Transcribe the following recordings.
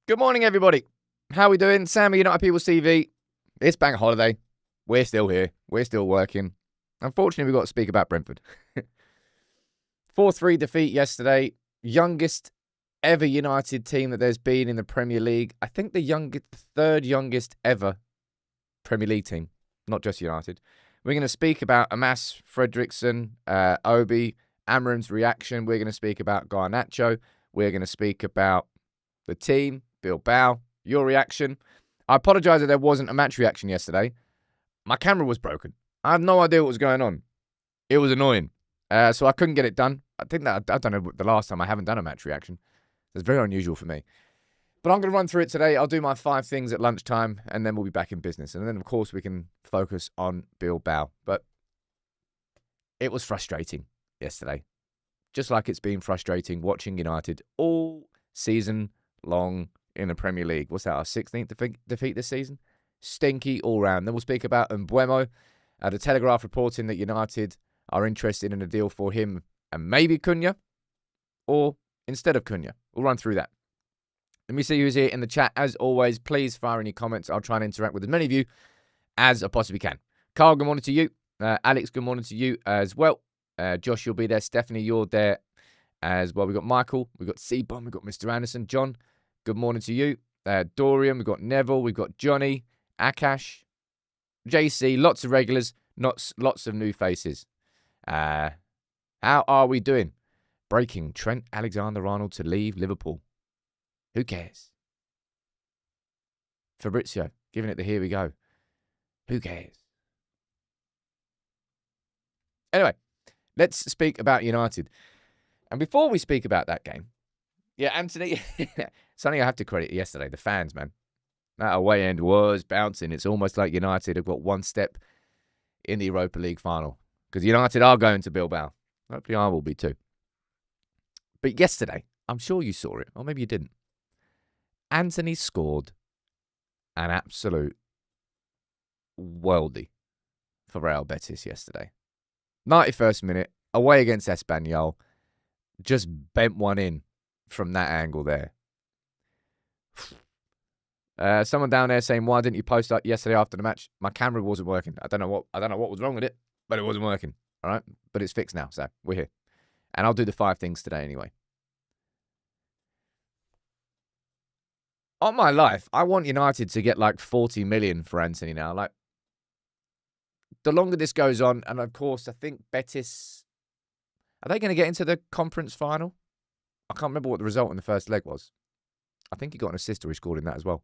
Good morning, everybody. How are we doing? Sammy, United People's TV. It's bank holiday. We're still here. We're still working. Unfortunately, we've got to speak about Brentford. 4-3 defeat yesterday. Youngest ever United team that there's been in the Premier League. I think the third youngest ever Premier League team, not just United. We're going to speak about Amass, Fredricson, Obi, Amorim's reaction. We're going to speak about Garnacho. We're going to speak about the team, Bilbao, your reaction. I apologise that there wasn't a match reaction yesterday. My camera was broken. I have no idea what was going on. It was annoying. So I couldn't get it done. I don't know the last time I haven't done a match reaction. It's very unusual for me. But I'm going to run through it today. I'll do my 5 things at lunchtime, and then we'll be back in business. And then, of course, we can focus on Bilbao. But it was frustrating yesterday. Just like it's been frustrating watching United all season long in the Premier League. What's that, our 16th defeat this season? Stinky all round. Then we'll speak about Mbeumo. The Telegraph reporting that United are interested in a deal for him and maybe Cunha, or instead of Cunha. We'll run through that. Let me see who's here in the chat. As always, please fire any comments. I'll try and interact with as many of you as I possibly can. Carl, good morning to you. Alex, good morning to you as well. Josh, you'll be there. Stephanie, you're there as well. We've got Michael. We've got C-Bomb. We've got Mr. Anderson. John, good morning to you. Dorian, we've got Neville. We've got Johnny, Akash, JC, lots of regulars, lots of new faces. How are we doing? Breaking Trent Alexander-Arnold to leave Liverpool. Who cares? Fabrizio, giving it the here we go. Who cares? Anyway, let's speak about United. And before we speak about that game, Antony, something I have to credit yesterday, the fans, man. That away end was bouncing. It's almost like United have got one step in the Europa League final. Because United are going to Bilbao. Hopefully I will be too. But yesterday, I'm sure you saw it, or maybe you didn't. Antony scored an absolute worldie for Real Betis yesterday. 91st minute, away against Espanyol. Just bent one in from that angle there. Someone down there saying, why didn't you post up yesterday after the match? My camera wasn't working. I don't know what was wrong with it, but it wasn't working. All right? But it's fixed now, so we're here. And I'll do the 5 things today anyway. On my life, I want United to get like 40 million for Antony now. Like, the longer this goes on, and of course, I think Betis, are they going to get into the conference final? I can't remember what the result in the first leg was. I think he got an assist or he scored in that as well.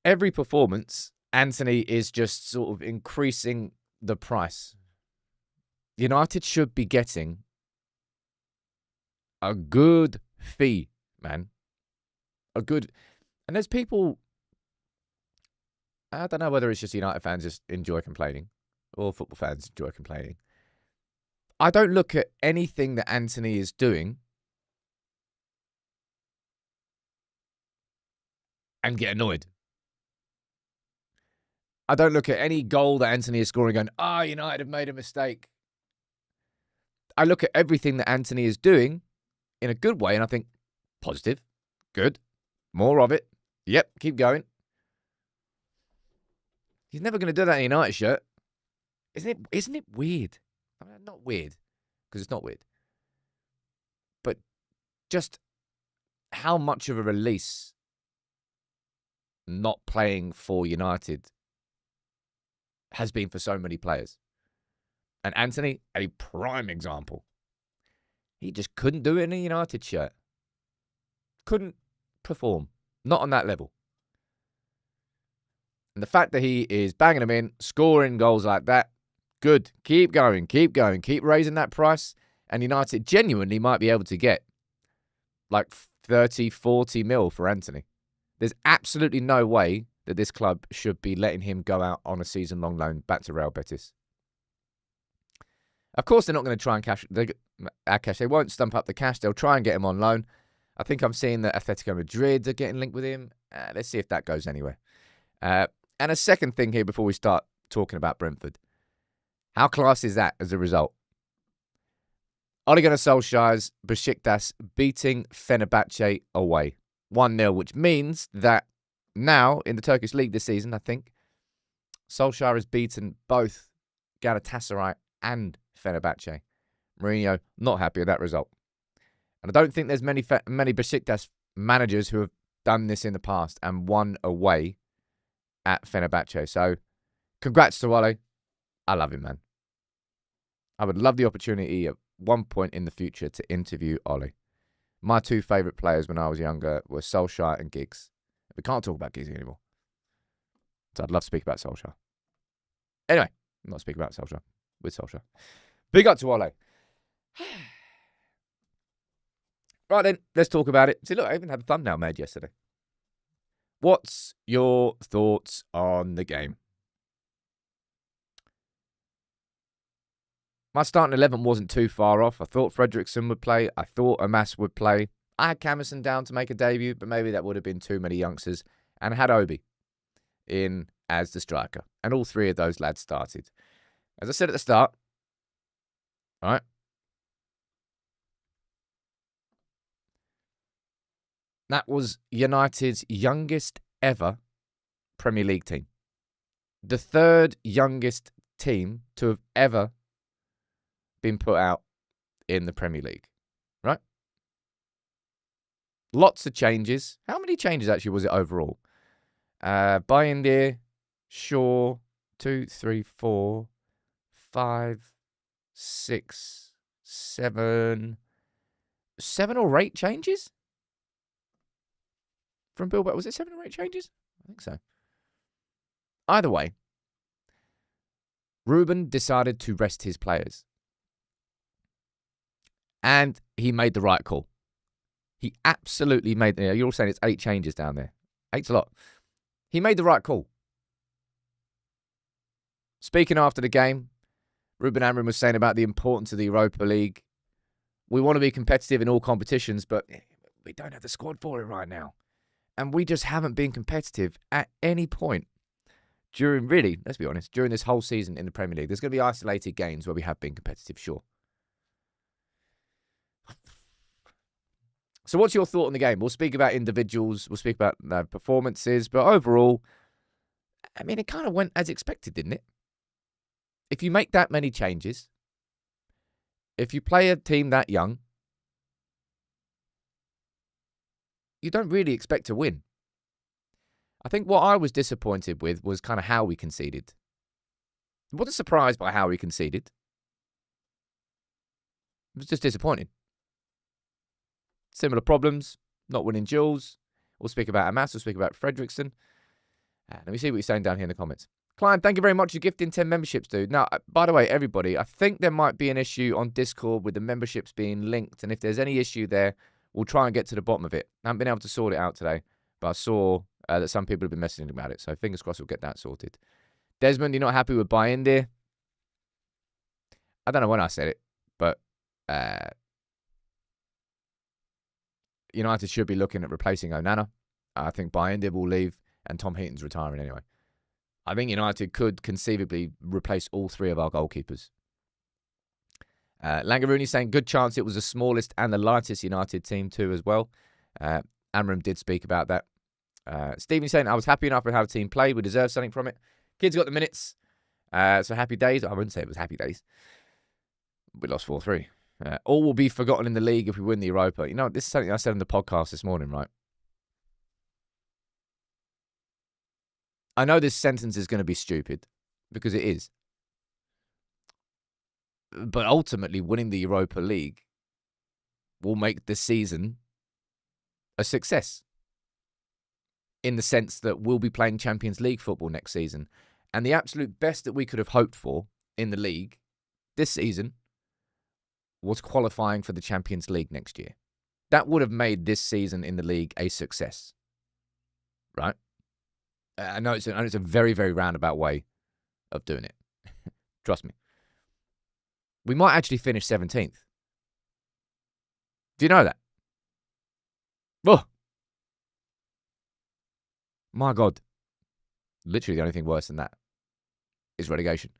Every performance, Antony is just sort of increasing the price. United should be getting a good fee, man. And there's people, I don't know whether it's just United fans just enjoy complaining or football fans enjoy complaining. I don't look at anything that Antony is doing and get annoyed. I don't look at any goal that Antony is scoring going, United have made a mistake. I look at everything that Antony is doing in a good way and I think, positive, good, more of it. Yep, keep going. He's never going to do that in a United shirt. Isn't it weird? I mean, not weird, because it's not weird. But just how much of a release not playing for United has been for so many players. And Antony, a prime example. He just couldn't do it in a United shirt. Couldn't perform. Not on that level. And the fact that he is banging them in, scoring goals like that, good. Keep going. Keep raising that price. And United genuinely might be able to get like 30, 40 mil for Antony. There's absolutely no way that this club should be letting him go out on a season-long loan back to Real Betis. Of course, they're not going to try and cash. They won't stump up the cash. They'll try and get him on loan. I think I'm seeing that Atletico Madrid are getting linked with him. Let's see if that goes anywhere. And a second thing here before we start talking about Brentford. How class is that as a result? Ole Gunnar Solskjaer's Besiktas beating Fenerbahce away. 1-0, which means that now in the Turkish league this season, I think, Solskjaer has beaten both Galatasaray and Fenerbahce. Mourinho not happy with that result. And I don't think there's many Besiktas managers who have done this in the past and won away at Fenerbahce. So, congrats to Ole. I love him, man. I would love the opportunity at one point in the future to interview Ole. My two favourite players when I was younger were Solskjaer and Giggs. We can't talk about Giggs anymore. So I'd love to speak about Solskjaer. Anyway, I'm not speaking about Solskjaer. With Solskjaer. Big up to Ole. Right then, let's talk about it. See, look, I even had a thumbnail made yesterday. What's your thoughts on the game? My starting 11 wasn't too far off. I thought Fredricson would play. I thought Amass would play. I had Camerson down to make a debut, but maybe that would have been too many youngsters. And I had Obi in as the striker. And all three of those lads started. As I said at the start, all right, that was United's youngest ever Premier League team. The third youngest team to have ever been put out in the Premier League. Right? Lots of changes. How many changes actually was it overall? Bayindir, Shaw, 2, 3, 4, 5, 6, 7. 7 or 8 changes? From Bilbao, was it 7 or 8 changes? I think so. Either way, Ruben decided to rest his players. And he made the right call. He absolutely made... You're all saying it's 8 changes down there. 8's a lot. He made the right call. Speaking after the game, Ruben Amorim was saying about the importance of the Europa League. We want to be competitive in all competitions, but we don't have the squad for it right now. And we just haven't been competitive at any point during, really, let's be honest, during this whole season in the Premier League. There's going to be isolated games where we have been competitive, sure. So what's your thought on the game? We'll speak about individuals, we'll speak about performances, but overall, I mean, it kind of went as expected, didn't it? If you make that many changes, if you play a team that young, you don't really expect to win. I think what I was disappointed with was kind of how we conceded. I wasn't surprised by how we conceded. It was just disappointing. Similar problems, not winning duels. We'll speak about Amass, we'll speak about Fredricson. Let me see what you're saying down here in the comments. Client, thank you very much for gifting 10 memberships, dude. Now, by the way, everybody, I think there might be an issue on Discord with the memberships being linked. And if there's any issue there, we'll try and get to the bottom of it. I haven't been able to sort it out today, but I saw that some people have been messaging about it. So fingers crossed we'll get that sorted. Desmond, you're not happy with Bayindir? I don't know when I said it, but United should be looking at replacing Onana. I think Bayindir will leave and Tom Heaton's retiring anyway. I think United could conceivably replace all three of our goalkeepers. Langaruni saying, good chance it was the smallest and the lightest United team too as well. Amorim did speak about that. Stephen saying, I was happy enough with how the team played. We deserve something from it. Kids got the minutes. So happy days. I wouldn't say it was happy days. We lost 4-3. All will be forgotten in the league if we win the Europa. You know, this is something I said in the podcast this morning, right? I know this sentence is going to be stupid, because it is. But ultimately, winning the Europa League will make this season a success. In the sense that we'll be playing Champions League football next season. And the absolute best that we could have hoped for in the league this season was qualifying for the Champions League next year. That would have made this season in the league a success. Right? I know it's a very, very roundabout way of doing it. Trust me. We might actually finish 17th. Do you know that? Oh! My God. Literally the only thing worse than that is relegation.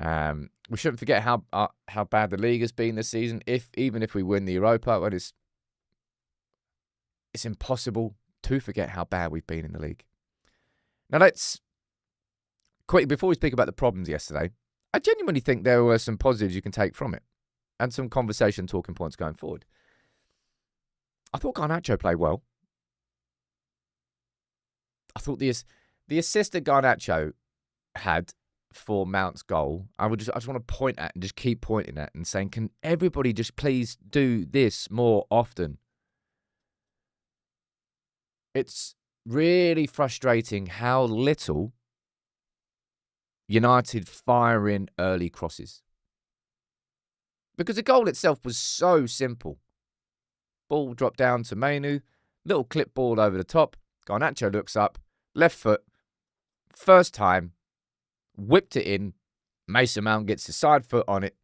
We shouldn't forget how bad the league has been this season. Even if we win the Europa, well, it's impossible to forget how bad we've been in the league. Now, let's quickly, before we speak about the problems yesterday, I genuinely think there were some positives you can take from it and some conversation talking points going forward. I thought Garnacho played well. I thought the assist that Garnacho had for Mount's goal, I just want to point at and just keep pointing at and saying, can everybody just please do this more often? It's really frustrating how little United fire in early crosses. Because the goal itself was so simple. Ball dropped down to Menu, little clip ball over the top. Garnacho looks up, left foot, first time, whipped it in. Mason Mount gets his side foot on it,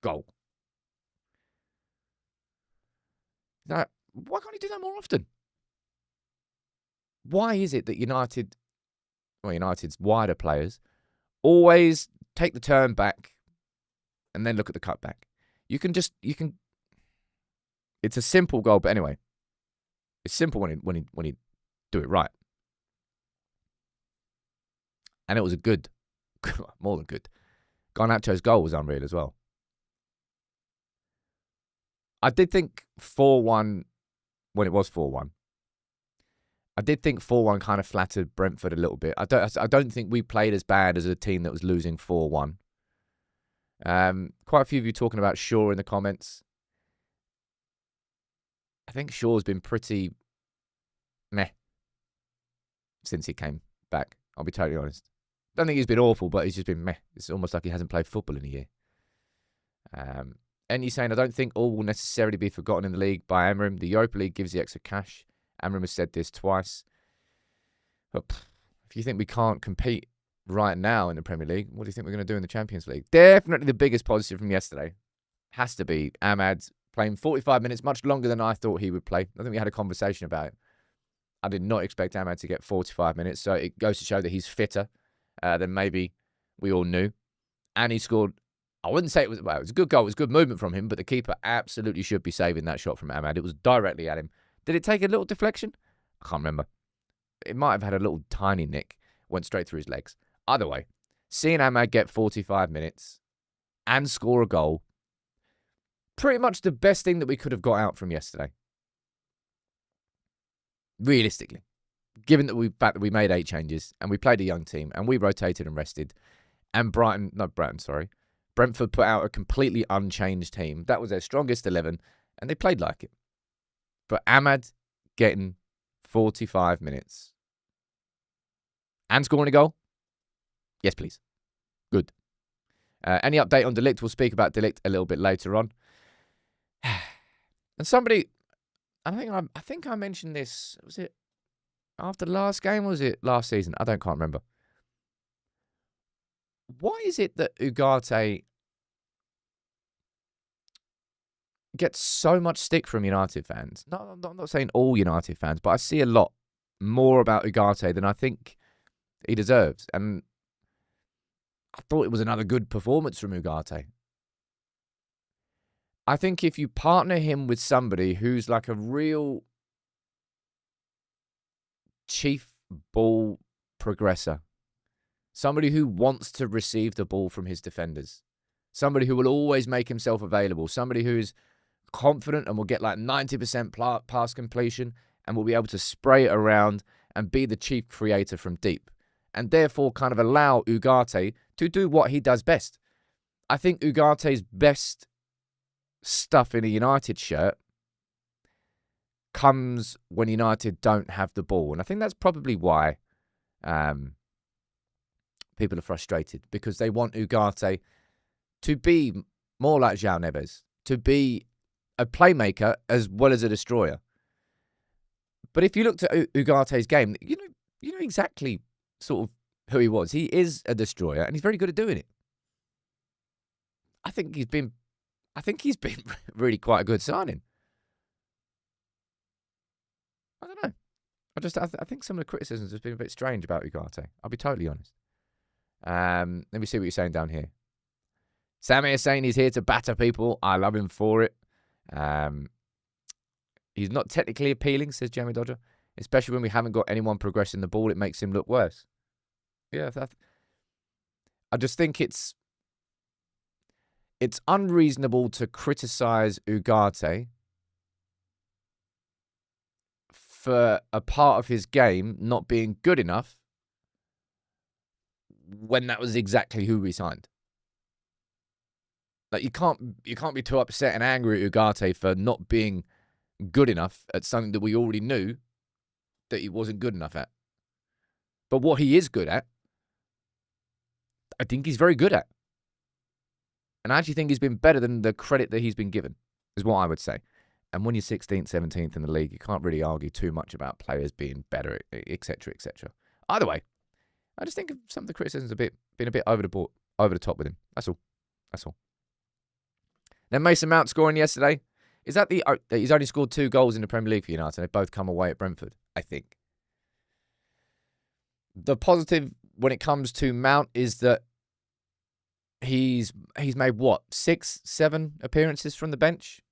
goal. Now, why can't he do that more often? Why is it that United's wider players always take the turn back and then look at the cutback? It's a simple goal, but anyway, it's simple when he do it right. And it was a good, more than good. Garnacho's goal was unreal as well. I did think 4-1, when it was 4-1, I did think 4-1 kind of flattered Brentford a little bit. I don't think we played as bad as a team that was losing 4-1. Quite a few of you talking about Shaw in the comments. I think Shaw's been pretty meh since he came back. I'll be totally honest. Don't think he's been awful, but he's just been meh. It's almost like he hasn't played football in a year. And you're saying, I don't think all will necessarily be forgotten in the league by Amorim. The Europa League gives the extra cash. Amorim has said this twice. But if you think we can't compete right now in the Premier League, what do you think we're going to do in the Champions League? Definitely the biggest positive from yesterday has to be Amass playing 45 minutes, much longer than I thought he would play. I think we had a conversation about it. I did not expect Amass to get 45 minutes, so it goes to show that he's fitter than maybe we all knew. And he scored, I wouldn't say it was a good goal. It was good movement from him, but the keeper absolutely should be saving that shot from Amass. It was directly at him. Did it take a little deflection? I can't remember. It might have had a little tiny nick. Went straight through his legs. Either way, seeing Amass get 45 minutes and score a goal, pretty much the best thing that we could have got out from yesterday. Realistically. Given that we made 8 changes and we played a young team and we rotated and rested and Brentford put out a completely unchanged team. That was their strongest 11 and they played like it. But Amass getting 45 minutes and scoring a goal? Yes, please. Good. Any update on De Ligt? We'll speak about De Ligt a little bit later on. And somebody, I think I mentioned this, was it after the last game or was it last season? I can't remember. Why is it that Ugarte gets so much stick from United fans? No, I'm not saying all United fans, but I see a lot more about Ugarte than I think he deserves. And I thought it was another good performance from Ugarte. I think if you partner him with somebody who's like a real chief ball progressor, somebody who wants to receive the ball from his defenders, somebody who will always make himself available, somebody who's confident and will get like 90% pass completion and will be able to spray it around and be the chief creator from deep, and therefore kind of allow Ugarte to do what he does best. I think Ugarte's best stuff in a United shirt comes when United don't have the ball. And I think that's probably why people are frustrated, because they want Ugarte to be more like João Neves, to be a playmaker as well as a destroyer. But if you looked at Ugarte's game, you know exactly sort of who he was. He is a destroyer, and he's very good at doing it. I think he's been really quite a good signing. I don't know. I think some of the criticisms have been a bit strange about Ugarte. I'll be totally honest. Let me see what you're saying down here. Sammy is saying he's here to batter people. I love him for it. He's not technically appealing, says Jamie Dodger. Especially when we haven't got anyone progressing the ball, it makes him look worse. Yeah, I just think it's unreasonable to criticise Ugarte for a part of his game not being good enough when that was exactly who we signed. Like, you can't be too upset and angry at Ugarte for not being good enough at something that we already knew that he wasn't good enough at. But what he is good at, I think he's very good at. And I actually think he's been better than the credit that he's been given, is what I would say. And when you're 16th, 17th in the league, you can't really argue too much about players being better, etc., etc. Either way, I just think some of the criticisms have been a bit over the top with him. That's all. Then Mason Mount scoring yesterday. Is that he's only scored 2 goals in the Premier League for United, and they both come away at Brentford, I think. The positive when it comes to Mount is that he's made, 6, 7 appearances from the bench.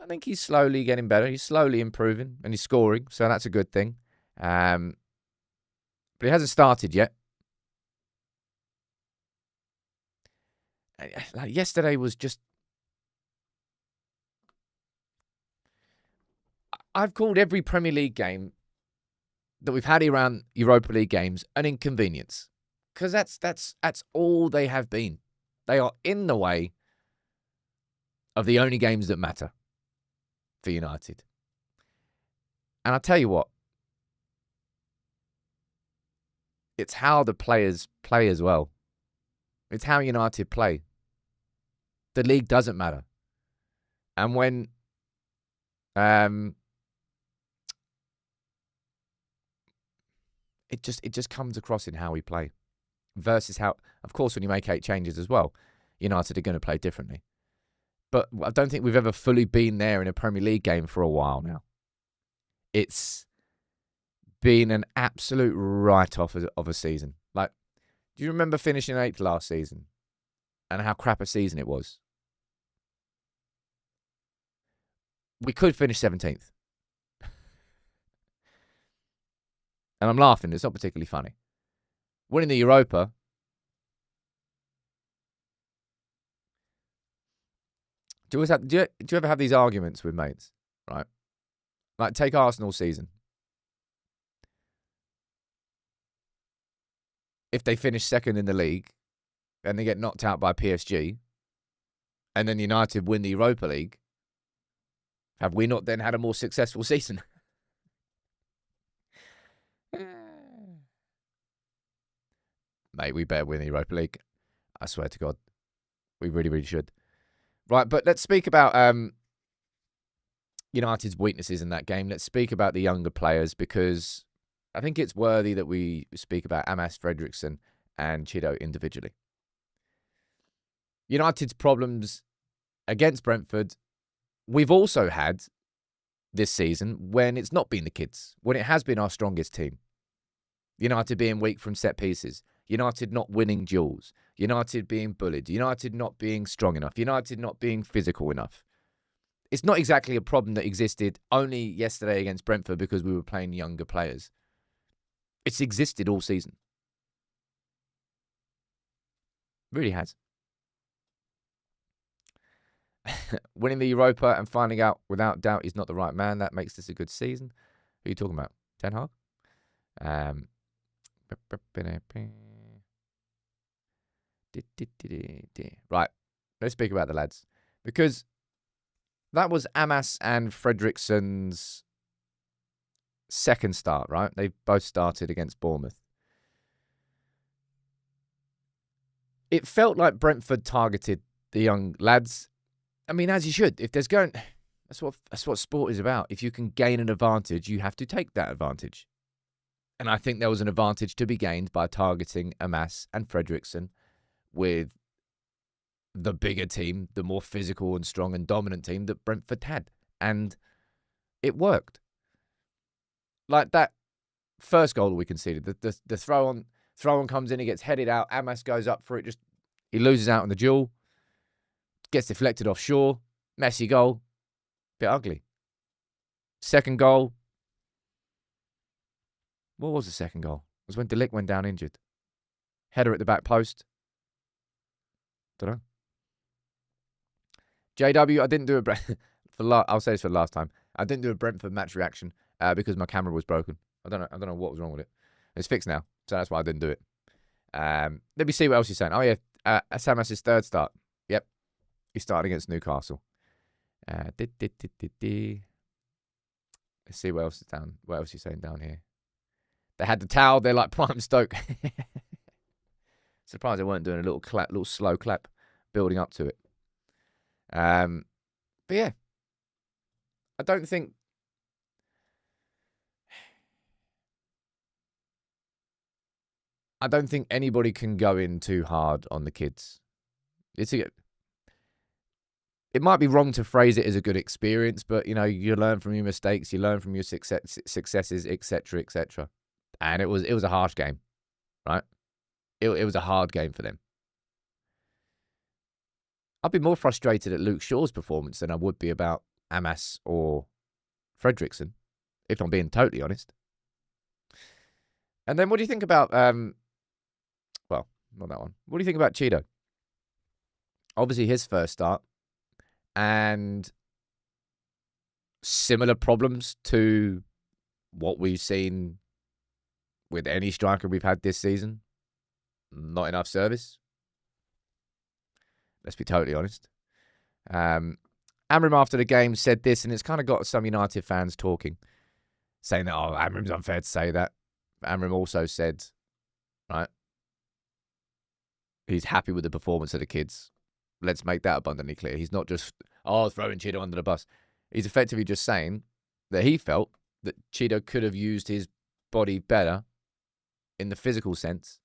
I think he's slowly getting better. He's slowly improving, and he's scoring, so that's a good thing. But he hasn't started yet. Like, yesterday was just... I've called every Premier League game that we've had around Europa League games an inconvenience. Because that's all they have been. They are in the way of the only games that matter for United. And I'll tell you what. It's how the players play as well. It's how United play. The league doesn't matter. And when it just comes across in how we play. Versus how, of course, when you make 8 changes as well, United are going to play differently. But I don't think we've ever fully been there in a Premier League game for a while now. It's been an absolute write-off of a season. Like, do you remember finishing 8th last season? And how crap a season it was? We could finish 17th. And I'm laughing. It's not particularly funny. Winning the Europa. Do you ever have these arguments with mates? Right? Like, take Arsenal season. If they finish 2nd in the league and they get knocked out by PSG, and then United win the Europa League, have we not then had a more successful season? Mate, we better win the Europa League. I swear to God. We really, really should. Right, but let's speak about United's weaknesses in that game. Let's speak about the younger players, because I think it's worthy that we speak about Amass, Fredricson, and Chido individually. United's problems against Brentford, we've also had this season when it's not been the kids, when it has been our strongest team. United being weak from set pieces. United not winning duels. United being bullied. United not being strong enough. United not being physical enough. It's not exactly a problem that existed only yesterday against Brentford because we were playing younger players. It's existed all season. Really has. Winning the Europa and finding out without doubt he's not the right man, that makes this a good season. Who are you talking about? Ten Hag? Right, let's speak about the lads. Because that was Amass and Fredrickson's second start, right? They both started against Bournemouth. It felt like Brentford targeted the young lads. I mean, as you should. If there's going... That's what sport is about. If you can gain an advantage, you have to take that advantage. And I think there was an advantage to be gained by targeting Amass and Fredrickson with the bigger team, the more physical and strong and dominant team that Brentford had. And it worked. Like that first goal that we conceded, the throw-on comes in, he gets headed out, Amass goes up for it, he loses out on the duel, gets deflected offshore, messy goal, bit ugly. Second goal. What was the second goal? It was when Delict went down injured. Header at the back post. Don't know. JW, I didn't do I'll say this for the last time. I didn't do a Brentford match reaction because my camera was broken. I don't know what was wrong with it. It's fixed now, so that's why I didn't do it. Let me see what else he's saying. Oh yeah, Amass's third start. Yep, he started against Newcastle. Let's see what else is down. What else he's saying down here? They had the towel. They're like prime Stoke. Surprised they weren't doing a little clap, little slow clap, building up to it. But yeah, I don't think. I don't think anybody can go in too hard on the kids. It might be wrong to phrase it as a good experience, but you know, you learn from your mistakes, you learn from your successes, etc., etc. And it was a harsh game, right? It was a hard game for them. I'd be more frustrated at Luke Shaw's performance than I would be about Amass or Fredricson, if I'm being totally honest. And then what do you think about, well, not that one. What do you think about Chido? Obviously his first start and similar problems to what we've seen with any striker we've had this season. Not enough service. Let's be totally honest. Amorim after the game said this, and it's kind of got some United fans talking, saying that, oh, Amorim's unfair to say that. Amorim also said, right, he's happy with the performance of the kids. Let's make that abundantly clear. He's not just, throwing Chido under the bus. He's effectively just saying that he felt that Chido could have used his body better in the physical sense.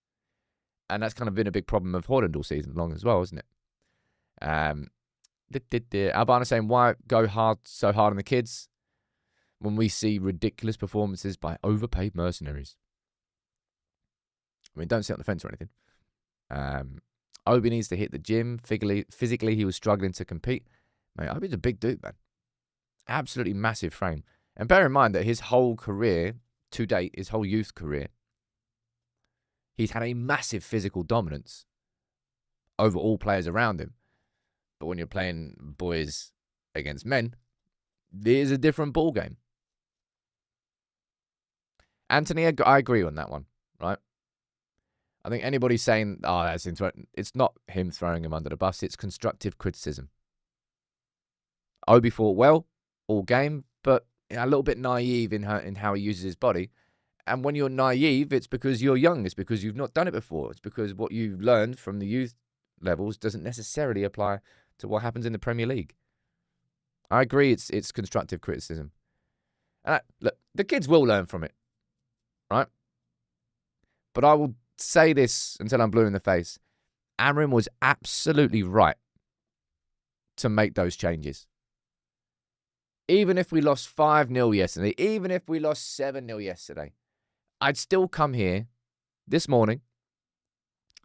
And that's kind of been a big problem of Holland all season long as well, isn't it? Albana saying, why go so hard on the kids when we see ridiculous performances by overpaid mercenaries? I mean, don't sit on the fence or anything. Obi needs to hit the gym. Physically, he was struggling to compete. Mate, Obi's a big dude, man. Absolutely massive frame. And bear in mind that his whole career, to date, his whole youth career, he's had a massive physical dominance over all players around him. But when you're playing boys against men, there's a different ball game. Antony, I agree on that one, right? I think anybody saying, that's interesting, it's not him throwing him under the bus, it's constructive criticism. Obi fought well all game, but a little bit naive in how he uses his body. And when you're naive, it's because you're young. It's because you've not done it before. It's because what you've learned from the youth levels doesn't necessarily apply to what happens in the Premier League. I agree it's constructive criticism. And look, the kids will learn from it, right? But I will say this until I'm blue in the face. Amorim was absolutely right to make those changes. Even if we lost 5-0 yesterday, even if we lost 7-0 yesterday, I'd still come here this morning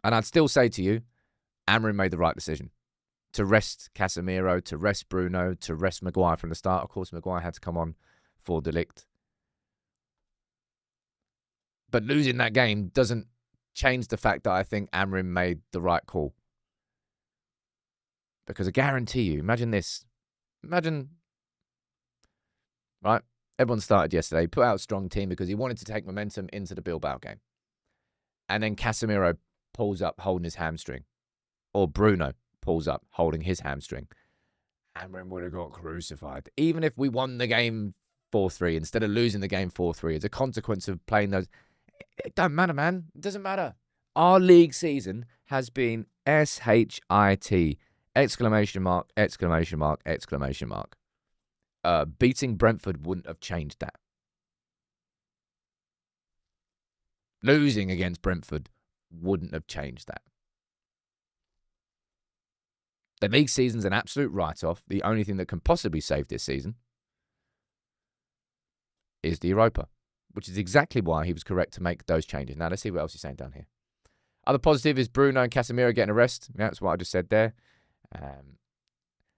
and I'd still say to you, Amorim made the right decision to rest Casemiro, to rest Bruno, to rest Maguire from the start. Of course, Maguire had to come on for Delict. But losing that game doesn't change the fact that I think Amorim made the right call. Because I guarantee you, imagine this. Imagine, right? Everyone started yesterday, put out a strong team because he wanted to take momentum into the Bilbao game. And then Casemiro pulls up holding his hamstring. Or Bruno pulls up holding his hamstring. Amorim would have got crucified. Even if we won the game 4-3 instead of losing the game 4-3 as a consequence of playing those. It don't matter, man. It doesn't matter. Our league season has been SHIT. Exclamation mark, exclamation mark, exclamation mark. Beating Brentford wouldn't have changed that. Losing against Brentford wouldn't have changed that. The league season's an absolute write-off. The only thing that can possibly save this season is the Europa, which is exactly why he was correct to make those changes. Now, let's see what else he's saying down here. Other positive is Bruno and Casemiro getting a rest. Yeah, that's what I just said there.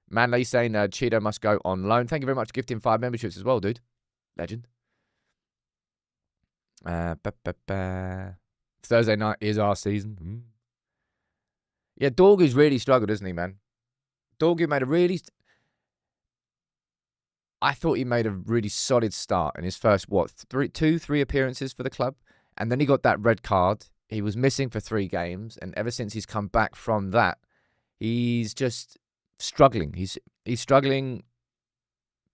Manley saying Chido must go on loan. Thank you very much for gifting 5 memberships as well, dude. Legend. Thursday night is our season. Yeah, Dorgu's really struggled, hasn't he, man? Dorgu made a really... I thought he made a really solid start in his first, three appearances for the club. And then he got that red card. He was missing for 3 games. And ever since he's come back from that, he's just struggling. He's struggling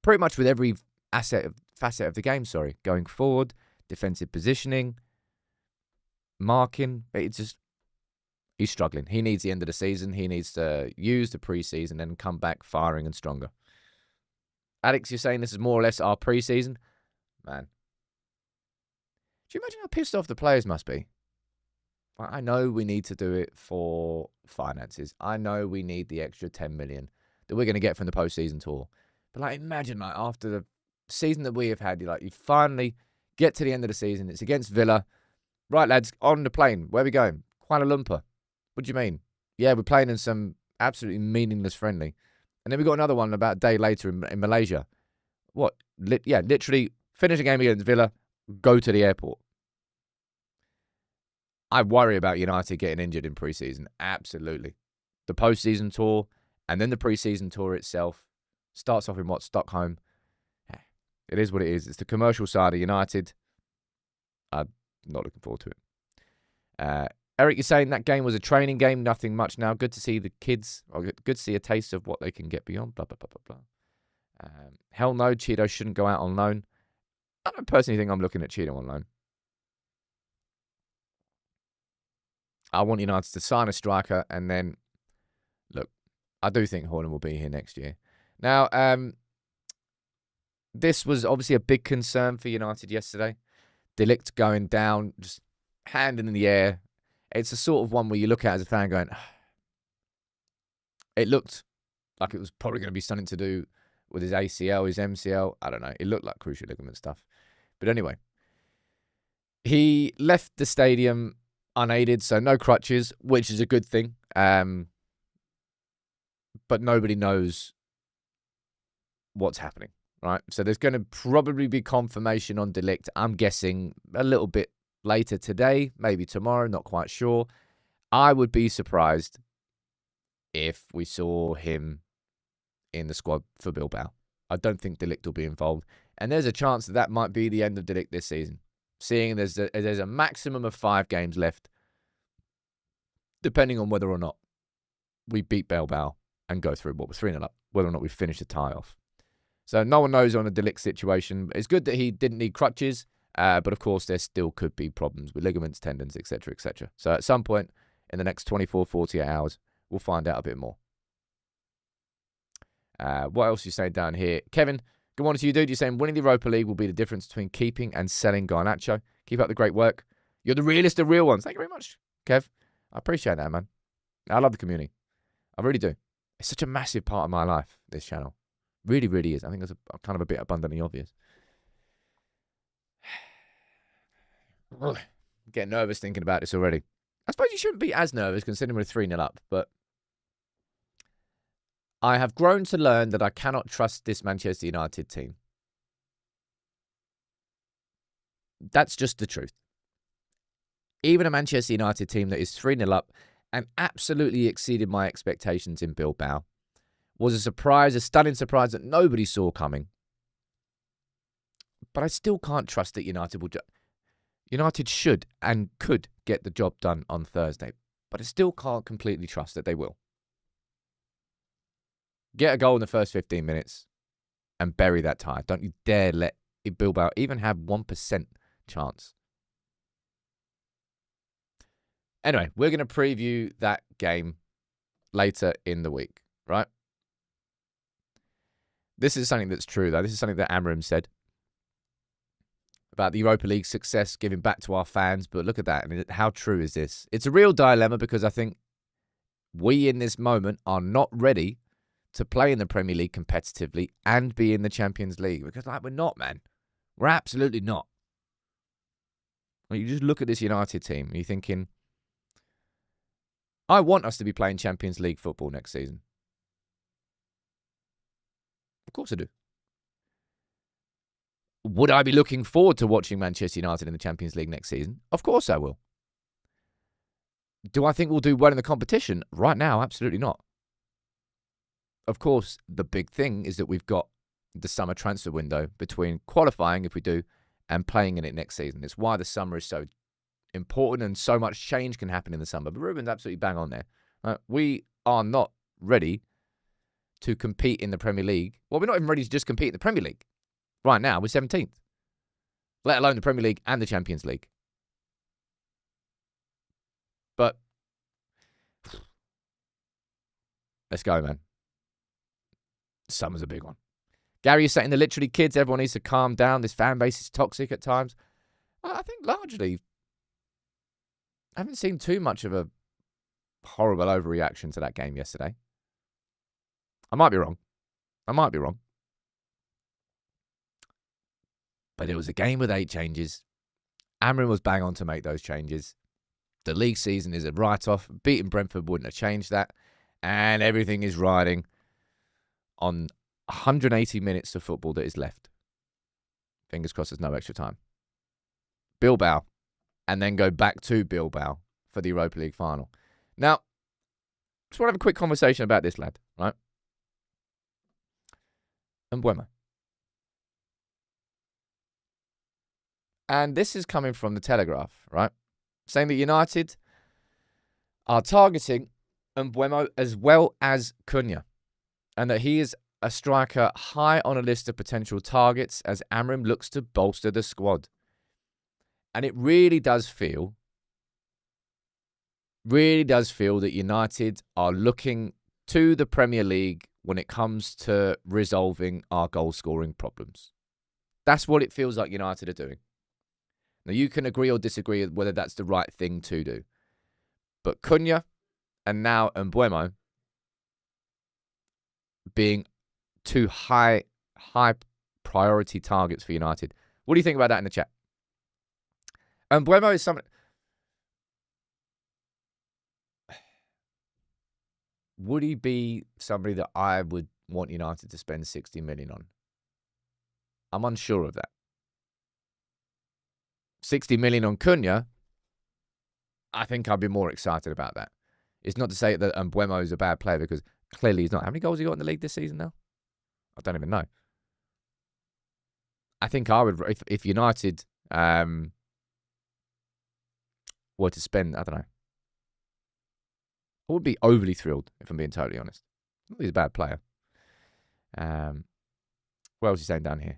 pretty much with every facet of the game, going forward, defensive positioning, marking. He's struggling. He needs the end of the season. He needs to use the preseason and come back firing and stronger. Alex, you're saying this is more or less our preseason? Man. Do you imagine how pissed off the players must be? I know we need to do it for finances. I know we need the extra 10 million that we're going to get from the postseason tour. But imagine after the season that we have had, you finally get to the end of the season. It's against Villa. Right, lads, on the plane. Where are we going? Kuala Lumpur. What do you mean? Yeah, we're playing in some absolutely meaningless friendly. And then we got another one about a day later in Malaysia. What? Literally finish a game against Villa, go to the airport. I worry about United getting injured in pre-season. Absolutely. The post-season tour and then the pre-season tour itself starts off in Stockholm. It is what it is. It's the commercial side of United. I'm not looking forward to it. Eric, you're saying that game was a training game, nothing much now. Good to see the kids, or good to see a taste of what they can get beyond, blah, blah, blah, blah, blah. Hell no, Chido shouldn't go out on loan. I don't personally think I'm looking at Chido on loan. I want United to sign a striker, and then, look, I do think Horner will be here next year. Now, this was obviously a big concern for United yesterday. De Ligt going down, just hand in the air. It's a sort of one where you look at as a fan going, it looked like it was probably going to be something to do with his ACL, his MCL. I don't know. It looked like cruciate ligament stuff. But anyway, he left the stadium unaided, so no crutches, which is a good thing. But nobody knows what's happening, right? So there's going to probably be confirmation on De Ligt, I'm guessing, a little bit later today, maybe tomorrow, not quite sure. I would be surprised if we saw him in the squad for Bilbao. I don't think De Ligt will be involved. And there's a chance that might be the end of De Ligt this season. Seeing there's a maximum of 5 games left, depending on whether or not we beat Bilbao and go through what was 3-0 up, whether or not we finish the tie off. So no one knows on a De Ligt situation. It's good that he didn't need crutches. But of course, there still could be problems with ligaments, tendons, etc., etc. So at some point in the next 24, 48 hours, we'll find out a bit more. What else are you saying down here? Kevin, good morning to you, dude. You're saying winning the Europa League will be the difference between keeping and selling Garnacho. Keep up the great work. You're the realest of real ones. Thank you very much, Kev. I appreciate that, man. I love the community. I really do. It's such a massive part of my life, this channel. Really, really is. I think it's kind of a bit abundantly obvious. Getting nervous thinking about this already. I suppose you shouldn't be as nervous considering we're 3-0 up, but I have grown to learn that I cannot trust this Manchester United team. That's just the truth. Even a Manchester United team that is 3-0 up and absolutely exceeded my expectations in Bilbao was a surprise, a stunning surprise that nobody saw coming. But I still can't trust that United will... United should and could get the job done on Thursday, but I still can't completely trust that they will. Get a goal in the first 15 minutes and bury that tie. Don't you dare let Bilbao even have 1% chance. Anyway, we're going to preview that game later in the week, right? This is something that's true, though. This is something that Amorim said about the Europa League success, giving back to our fans. But look at that. I mean, how true is this? It's a real dilemma because I think we in this moment are not ready to play in the Premier League competitively and be in the Champions League. Because we're not, man. We're absolutely not. You just look at this United team and you're thinking, I want us to be playing Champions League football next season. Of course I do. Would I be looking forward to watching Manchester United in the Champions League next season? Of course I will. Do I think we'll do well in the competition? Right now, absolutely not. Of course, the big thing is that we've got the summer transfer window between qualifying, if we do, and playing in it next season. It's why the summer is so important and so much change can happen in the summer. But Ruben's absolutely bang on there. We are not ready to compete in the Premier League. Well, we're not even ready to just compete in the Premier League. Right now, we're 17th. Let alone the Premier League and the Champions League. But let's go, man. Summer's a big one. Gary is saying that literally kids, everyone needs to calm down. This fan base is toxic at times. I think largely, I haven't seen too much of a horrible overreaction to that game yesterday. I might be wrong. But it was a game with 8 changes. Amorim was bang on to make those changes. The league season is a write-off. Beating Brentford wouldn't have changed that. And everything is riding on 180 minutes of football that is left. Fingers crossed there's no extra time. Bilbao. And then go back to Bilbao for the Europa League final. Now, just want to have a quick conversation about this lad, right? Mbeumo. And this is coming from the Telegraph, right? Saying that United are targeting Mbeumo as well as Cunha. And that he is a striker high on a list of potential targets as Amorim looks to bolster the squad. And it really does feel that United are looking to the Premier League when it comes to resolving our goal-scoring problems. That's what it feels like United are doing. Now, you can agree or disagree with whether that's the right thing to do. But Cunha and now Mbeumo being 2 high priority targets for United. What do you think about that in the chat? Mbeumo is something... Would he be somebody that I would want United to spend 60 million on? I'm unsure of that. 60 million on Cunha, I think I'd be more excited about that. It's not to say that Mbeumo is a bad player because clearly he's not. How many goals has he got in the league this season now? I don't even know. I think I would, if United were to spend, I don't know. I would be overly thrilled, if I'm being totally honest. Not he's a bad player. What else is he saying down here?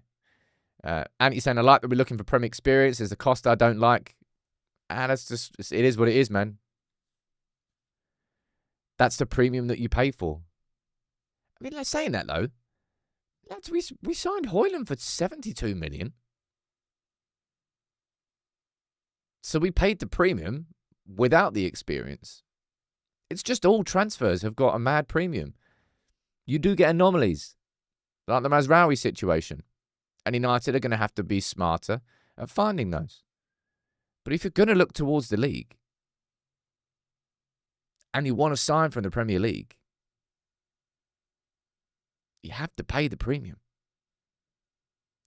Antony's saying, I like that we're looking for Premier experience. There's a cost I don't like. And it is what it is, man. That's the premium that you pay for. I mean, saying that, though, we signed Højlund for 72 million. So we paid the premium without the experience. It's just all transfers have got a mad premium. You do get anomalies, like the Mazraoui situation. And United are going to have to be smarter at finding those. But if you're going to look towards the league and you want to sign from the Premier League, you have to pay the premium.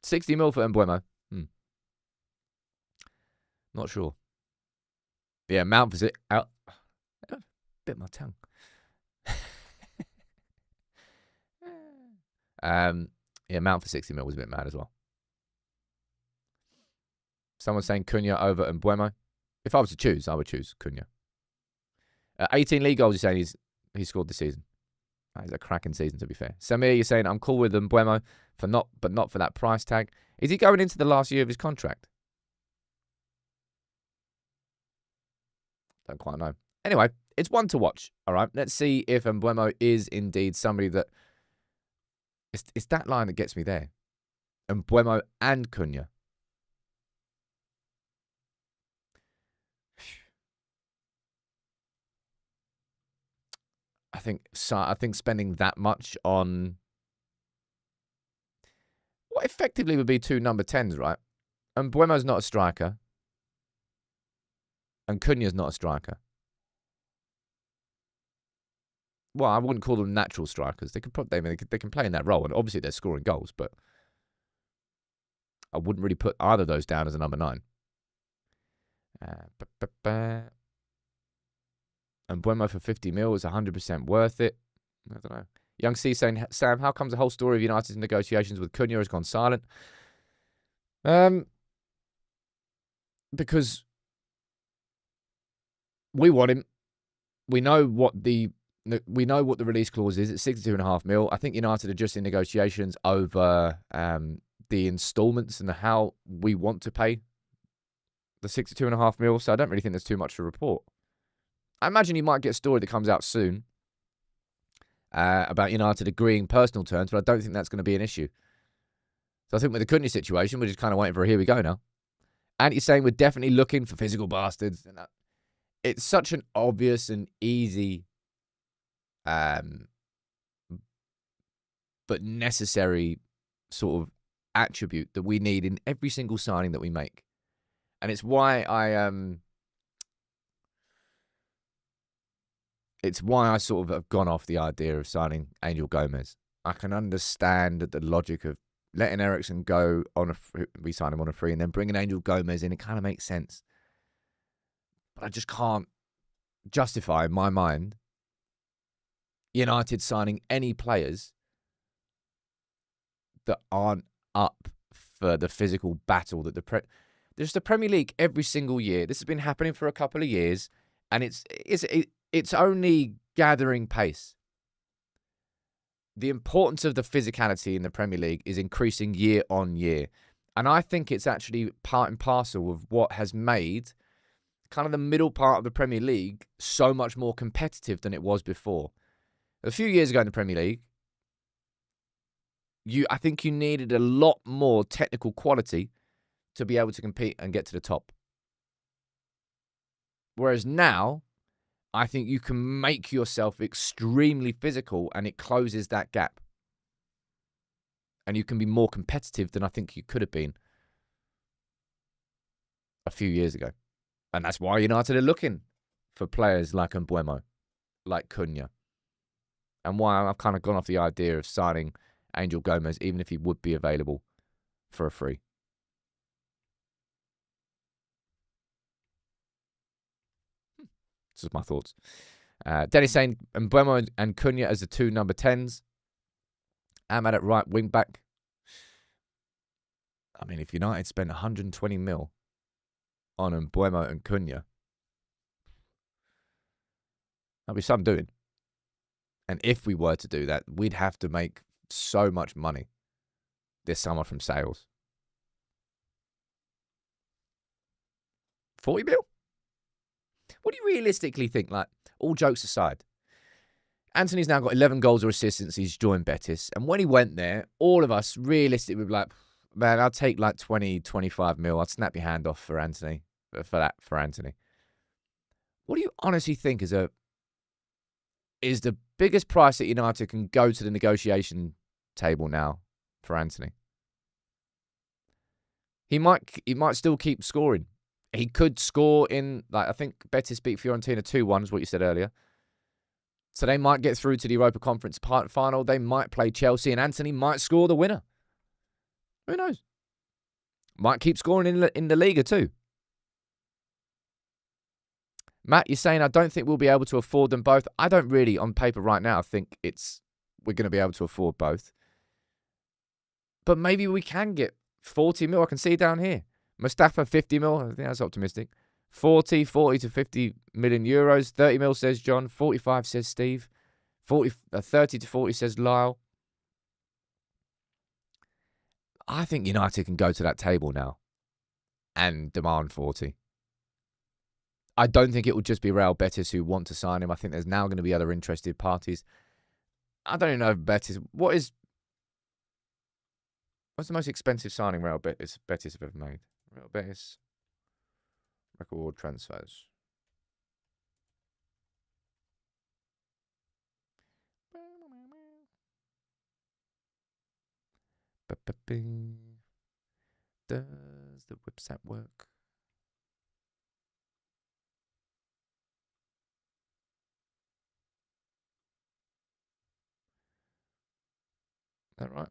60 mil for Mbeumo. Not sure. Yeah, Mount for out. Bit my tongue. Yeah, Mount for 60 mil was a bit mad as well. Someone's saying Cunha over Mbeumo. If I was to choose, I would choose Cunha. 18 league goals, you're saying he scored this season. That is a cracking season, to be fair. Samir, you're saying I'm cool with Mbeumo but not for that price tag. Is he going into the last year of his contract? Don't quite know. Anyway, it's one to watch. All right, let's see if Mbeumo is indeed somebody that... It's that line that gets me there. Mbeumo and Cunha. I think spending that much on what effectively would be 2 number 10s, right? And Mbeumo's not a striker. And Cunha's not a striker. Well, I wouldn't call them natural strikers. They can play in that role, and obviously they're scoring goals. But I wouldn't really put either of those down as a number 9. And Mbeumo for 50 mil is 100% worth it. I don't know. Young C saying, Sam, how comes the whole story of United's negotiations with Cunha has gone silent? Because we want him. We know what the release clause is. It's 62.5 mil. I think United are just in negotiations over the installments and how we want to pay the 62.5 mil. So I don't really think there's too much to report. I imagine you might get a story that comes out soon about United agreeing personal terms, but I don't think that's going to be an issue. So I think with the Cunha situation, we're just kind of waiting for a here we go now. And he's saying we're definitely looking for physical bastards. And it's such an obvious and easy but necessary sort of attribute that we need in every single signing that we make. And it's why I sort of have gone off the idea of signing Angel Gomez. I can understand the logic of letting Eriksen go we sign him on a free and then bringing Angel Gomez in. It kind of makes sense. But I just can't justify in my mind United signing any players that aren't up for the physical battle that there's the Premier League every single year. This has been happening for a couple of years, and it's only gathering pace. The importance of the physicality in the Premier League is increasing year on year. And I think it's actually part and parcel of what has made kind of the middle part of the Premier League so much more competitive than it was before. A few years ago in the Premier League, I think you needed a lot more technical quality to be able to compete and get to the top. Whereas now, I think you can make yourself extremely physical and it closes that gap. And you can be more competitive than I think you could have been a few years ago. And that's why United are looking for players like Mbeumo, like Cunha. And why I've kind of gone off the idea of signing Angel Gomez, even if he would be available for a free. This is my thoughts. Dennis saying Mbeumo and Cunha as the 2 number 10s. Amass at right wing back. I mean, if United spent 120 mil on Mbeumo and Cunha, that'd be some doing. And if we were to do that, we'd have to make so much money this summer from sales. 40 mil? What do you realistically think? Like, all jokes aside, Antony's now got 11 goals or assists since he's joined Betis. And when he went there, all of us realistically would be like, man, I'll take like 20, 25 mil. I'd snap your hand off for Antony. For Antony. What do you honestly think is the biggest price that United can go to the negotiation table now for Antony? He might still keep scoring. He could score in, like, I think Betis beat Fiorentina 2-1 is what you said earlier. So they might get through to the Europa Conference final. They might play Chelsea and Antony might score the winner. Who knows? Might keep scoring in the Liga too. Matt, you're saying I don't think we'll be able to afford them both. I don't really, on paper right now, think we're going to be able to afford both. But maybe we can get 40 mil. I can see down here. Mustafa, 50 mil. I think that's optimistic. 40 to 50 million euros. 30 mil, says John. 45, says Steve. 30 to 40, says Lyle. I think United can go to that table now and demand 40. I don't think it will just be Real Betis who want to sign him. I think there's now going to be other interested parties. I don't even know if Betis... What's the most expensive signing Real Betis have ever made? Real Betis record transfers. Does the website work? Is that right?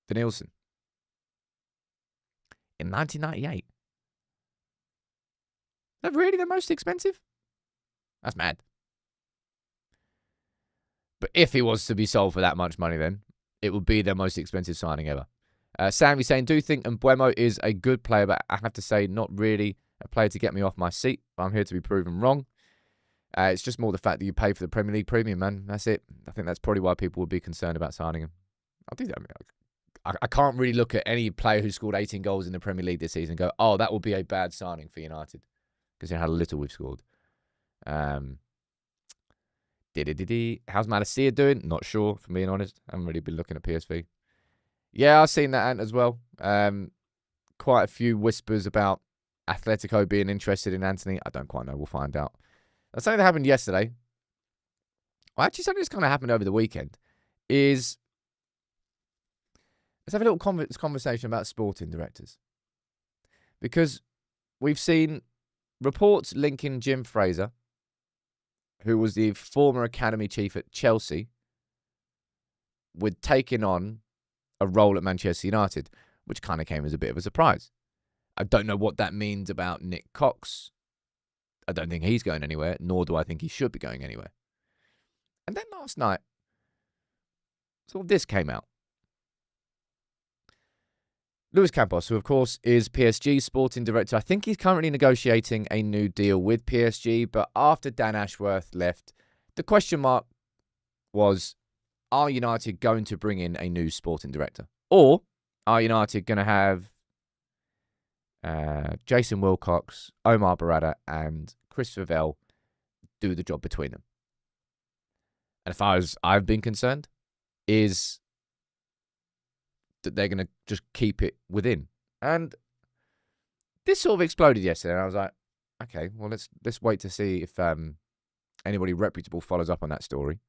Denilson. In 1998. Is that really the most expensive? That's mad. But if he was to be sold for that much money, then it would be the most expensive signing ever. Sammy saying, do you think Mbeumo is a good player? But I have to say, not really a player to get me off my seat. I'm here to be proven wrong. It's just more the fact that you pay for the Premier League premium, man. That's it. I think that's probably why people would be concerned about signing him. I'll do that. I can't really look at any player who scored 18 goals in the Premier League this season and go, oh, that would be a bad signing for United. Because how little we've scored. How's Malacia doing? Not sure, for being honest. I haven't really been looking at PSV. Yeah, I've seen that, Ant, as well. Quite a few whispers about Atletico being interested in Antony. I don't quite know. We'll find out. That's something that happened yesterday. Well, actually, something that's kind of happened over the weekend is... Let's have a little conversation about sporting directors. Because we've seen reports linking Jim Fraser, who was the former academy chief at Chelsea, with taking on a role at Manchester United, which kind of came as a bit of a surprise. I don't know what that means about Nick Cox. I don't think he's going anywhere, nor do I think he should be going anywhere. And then last night, this came out. Luis Campos, who of course is PSG's sporting director, I think he's currently negotiating a new deal with PSG, but after Dan Ashworth left, the question mark was, are United going to bring in a new sporting director? Or are United going to have Jason Wilcox, Omar Barada, and Chris Favell do the job between them? And as far as I've been concerned, is that they're going to just keep it within. And this sort of exploded yesterday, and I was like, okay, well, let's wait to see if anybody reputable follows up on that story.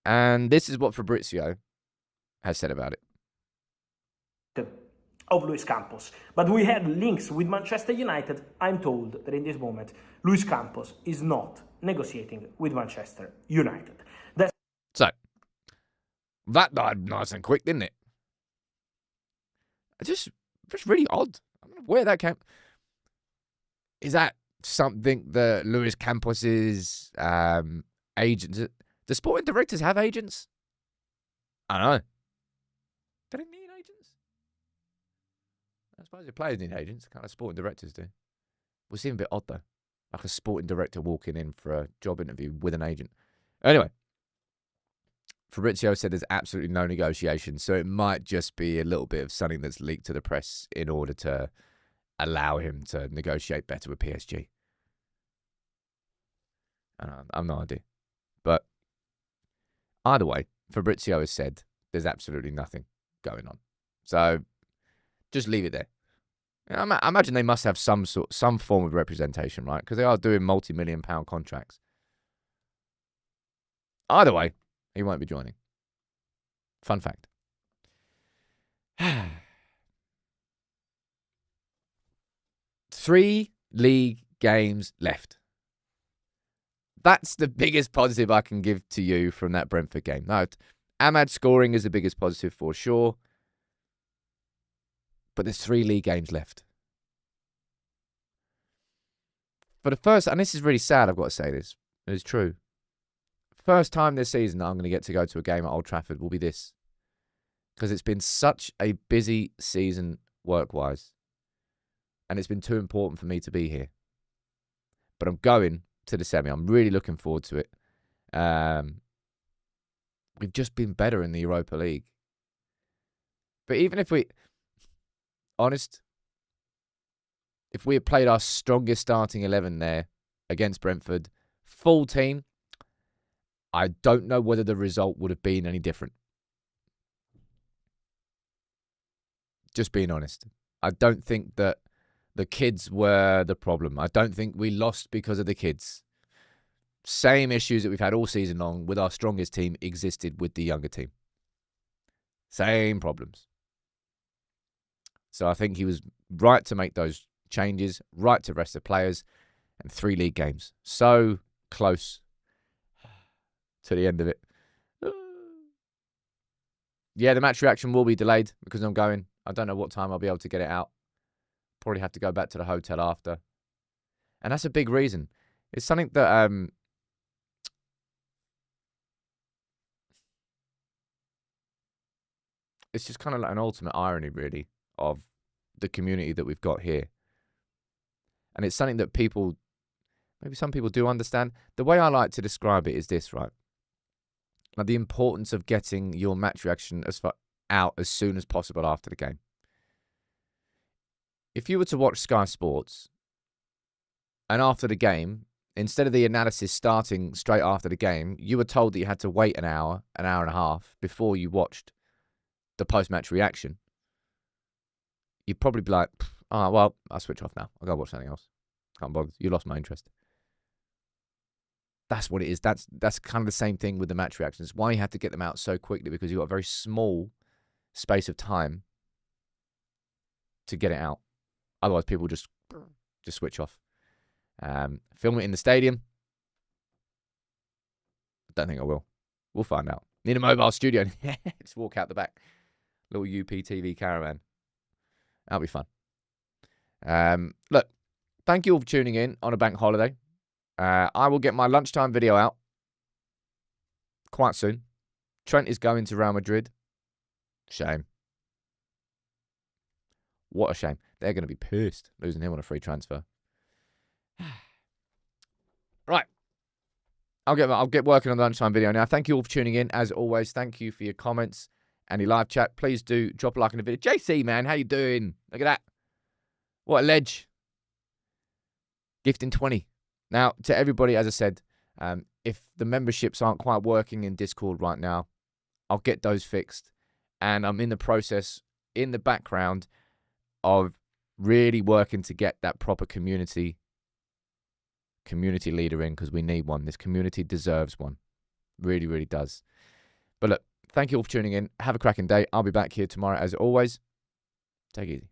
And this is what Fabrizio has said about it. Of Luis Campos. But we had links with Manchester United. I'm told that in this moment, Luis Campos is not negotiating with Manchester United. So, that died nice and quick, didn't it? Just really odd. I don't know where that came. Is that something that Luis Campos's agents... Do sporting directors have agents? I don't know. Do they need agents? I suppose the players need agents. Kind of sporting directors do. We'll seem a bit odd, though. Like a sporting director walking in for a job interview with an agent. Anyway. Fabrizio said there's absolutely no negotiation, so it might just be a little bit of something that's leaked to the press in order to allow him to negotiate better with PSG. I've no idea. But either way, Fabrizio has said there's absolutely nothing going on. So just leave it there. I imagine they must have some form of representation, right? Because they are doing multi-million-pound contracts. Either way, he won't be joining. Fun fact. 3 league games left. That's the biggest positive I can give to you from that Brentford game. No, Amass scoring is the biggest positive for sure. But there's 3 league games left. For the first, and this is really sad, I've got to say this. It's true. First time this season that I'm going to go to a game at Old Trafford will be this. Because it's been such a busy season work-wise. And it's been too important for me to be here. But I'm going to the semi. I'm really looking forward to it. We've just been better in the Europa League. But even if honest, if we had played our strongest starting 11 there against Brentford, full team, I don't know whether the result would have been any different. Just being honest. I don't think that the kids were the problem. I don't think we lost because of the kids. Same issues that we've had all season long with our strongest team existed with the younger team. Same problems. So I think he was right to make those changes, right to rest the players, and 3 league games. So close to the end of it. Yeah, the match reaction will be delayed because I'm going. I don't know what time I'll be able to get it out. Probably have to go back to the hotel after. And that's a big reason. It's something that it's just kind of like an ultimate irony, really, of the community that we've got here. And it's something that maybe some people do understand. The way I like to describe it is this, right? Like the importance of getting your match reaction out as soon as possible after the game. If you were to watch Sky Sports and after the game, instead of the analysis starting straight after the game, you were told that you had to wait an hour and a half before you watched the post-match reaction, you'd probably be like, oh, well, I'll switch off now. I'll go watch something else. Can't bother. You lost my interest. That's what it is. That's kind of the same thing with the match reactions. Why you have to get them out so quickly, because you've got a very small space of time to get it out. Otherwise, people just switch off. Film it in the stadium. I don't think I will. We'll find out. Need a mobile studio. Just walk out the back. Little UPTV caravan. That'll be fun. Look, thank you all for tuning in on a bank holiday. I will get my lunchtime video out quite soon. Trent is going to Real Madrid. Shame. What a shame. They're going to be pissed losing him on a free transfer. Right. I'll get working on the lunchtime video now. Thank you all for tuning in. As always, thank you for your comments and your live chat. Please do drop a like on the video. JC, man, how you doing? Look at that. What a ledge. Gifting 20. Now, to everybody, as I said, if the memberships aren't quite working in Discord right now, I'll get those fixed. And I'm in the process, in the background, of really working to get that proper community leader in, because we need one. This community deserves one. Really, really does. But look, thank you all for tuning in. Have a cracking day. I'll be back here tomorrow as always. Take it easy.